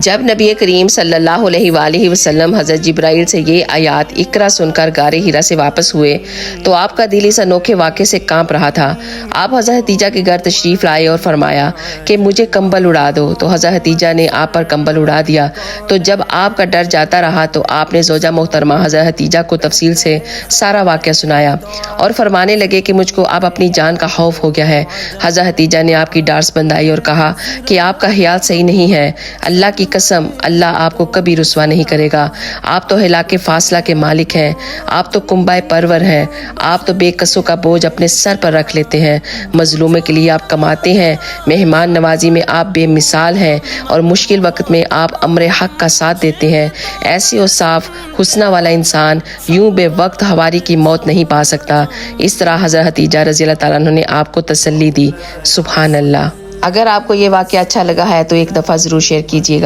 جب نبی کریم صلی اللہ علیہ وآلہ وسلم حضرت جبرائیل سے یہ آیات اقرا سن کر غار ہیرا سے واپس ہوئے تو آپ کا دل اس انوکھے واقعے سے کانپ رہا تھا۔ آپ حضرت خدیجہ کے گھر تشریف لائے اور فرمایا کہ مجھے کمبل اڑا دو، تو حضرت خدیجہ نے آپ پر کمبل اڑا دیا۔ تو جب آپ کا ڈر جاتا رہا تو آپ نے زوجہ محترمہ حضرت خدیجہ کو تفصیل سے سارا واقعہ سنایا اور فرمانے لگے کہ مجھ کو اب اپنی جان کا خوف ہو گیا ہے۔ حضرت خدیجہ نے آپ کی ڈارس بندائی اور کہا کہ آپ کا خیال صحیح نہیں ہے، اللہ کی قسم اللہ آپ کو کبھی رسوا نہیں کرے گا۔ آپ تو ہلاک فاصلہ کے مالک ہیں، آپ تو کنبہ پرور ہیں، آپ تو بے قصوں کا بوجھ اپنے سر پر رکھ لیتے ہیں، مظلومے کے لیے آپ کماتے ہیں، مہمان نوازی میں آپ بے مثال ہیں اور مشکل وقت میں آپ امر حق کا ساتھ دیتے ہیں۔ ایسی اور صاف حسنہ والا انسان یوں بے وقت ہواری کی موت نہیں پا سکتا۔ اس طرح حضرت خدیجہ رضی اللہ تعالیٰ عنہ نے آپ کو تسلی دی۔ سبحان اللہ۔ اگر آپ کو یہ واقعہ اچھا لگا ہے تو ایک دفعہ ضرور شیئر کیجیے گا۔